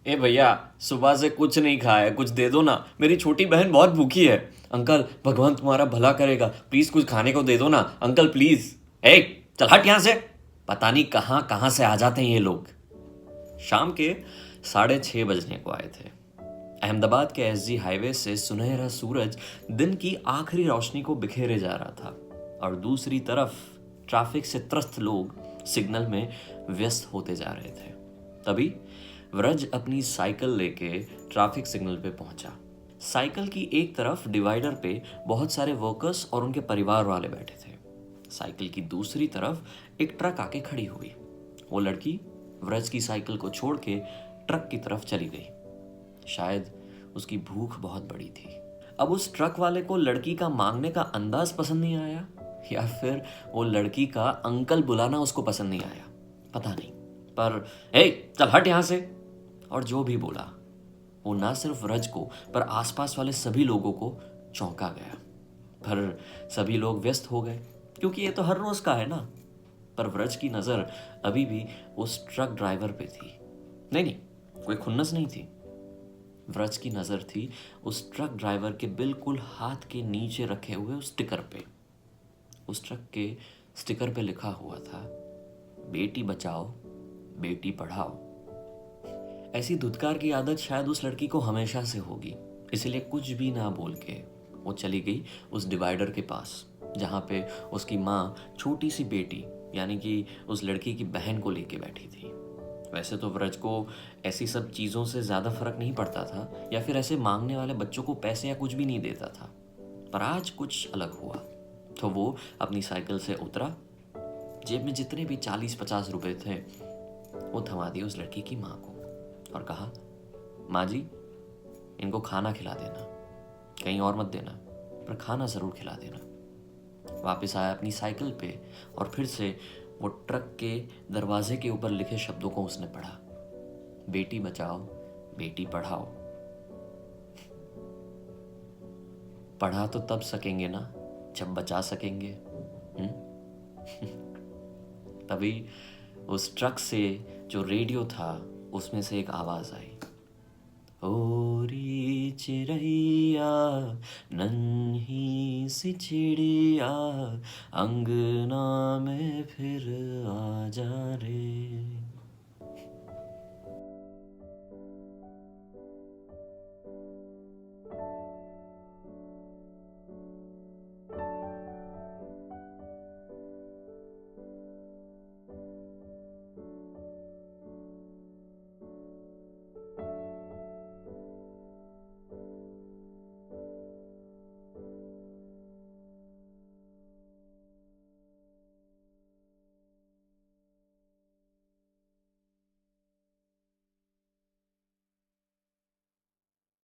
ए भैया, सुबह से कुछ नहीं खाया है, कुछ दे दो ना, मेरी छोटी बहन बहुत भूखी है। अंकल, भगवान तुम्हारा भला करेगा, प्लीज कुछ खाने को दे दो ना अंकल, प्लीज। ए, चल हट यहाँ से। पता नहीं कहाँ कहाँ से आ जाते हैं ये लोग। शाम के 6:30 बजने को आए थे। अहमदाबाद के एसजी हाईवे से सुनहरा सूरज दिन की आखिरी रोशनी को बिखेरे जा रहा था, और दूसरी तरफ ट्रैफिक से त्रस्त लोग सिग्नल में व्यस्त होते जा रहे थे। तभी व्रज अपनी साइकिल लेके ट्रैफिक सिग्नल पे पहुंचा। साइकिल की एक तरफ डिवाइडर पे बहुत सारे वर्कर्स और उनके परिवार वाले बैठे थे। साइकिल की दूसरी तरफ एक ट्रक आके खड़ी हुई। वो लड़की व्रज की साइकिल को छोड़ के ट्रक की तरफ चली गई। शायद उसकी भूख बहुत बड़ी थी। अब उस ट्रक वाले को लड़की का मांगने का अंदाज पसंद नहीं आया, या फिर वो लड़की का अंकल बुलाना उसको पसंद नहीं आया, पता नहीं। पर हे, चल हट यहाँ से। और जो भी बोला, वो ना सिर्फ व्रज को पर आसपास वाले सभी लोगों को चौंका गया। पर सभी लोग व्यस्त हो गए, क्योंकि ये तो हर रोज का है ना। पर व्रज की नजर अभी भी उस ट्रक ड्राइवर पे थी। नहीं, कोई खुन्नस नहीं थी। व्रज की नजर थी उस ट्रक ड्राइवर के बिल्कुल हाथ के नीचे रखे हुए उस स्टिकर पे। उस ट्रक के स्टिकर पे लिखा हुआ था, बेटी बचाओ बेटी पढ़ाओ। ऐसी धुतकार की आदत शायद उस लड़की को हमेशा से होगी, इसलिए कुछ भी ना बोल के वो चली गई उस डिवाइडर के पास, जहाँ पे उसकी माँ छोटी सी बेटी यानी कि उस लड़की की बहन को लेके बैठी थी। वैसे तो व्रज को ऐसी सब चीज़ों से ज़्यादा फर्क नहीं पड़ता था, या फिर ऐसे मांगने वाले बच्चों को पैसे या कुछ भी नहीं देता था। पर आज कुछ अलग हुआ। तो वो अपनी साइकिल से उतरा, जेब में जितने भी 40-50 रुपए थे वो थमा दिए उस लड़की की माँ को, और कहा, माँ जी, इनको खाना खिला देना, कहीं और मत देना, पर खाना ज़रूर खिला देना। वापस आया अपनी साइकिल पे, और फिर से वो ट्रक के दरवाजे के ऊपर लिखे शब्दों को उसने पढ़ा, बेटी बचाओ बेटी पढ़ाओ। पढ़ा तो तब सकेंगे ना जब बचा सकेंगे। तभी उस ट्रक से जो रेडियो था उसमें से एक आवाज आई, ओरी चिड़ैया नन्ही सी चिड़िया, अंगना में फिर आ जा रे।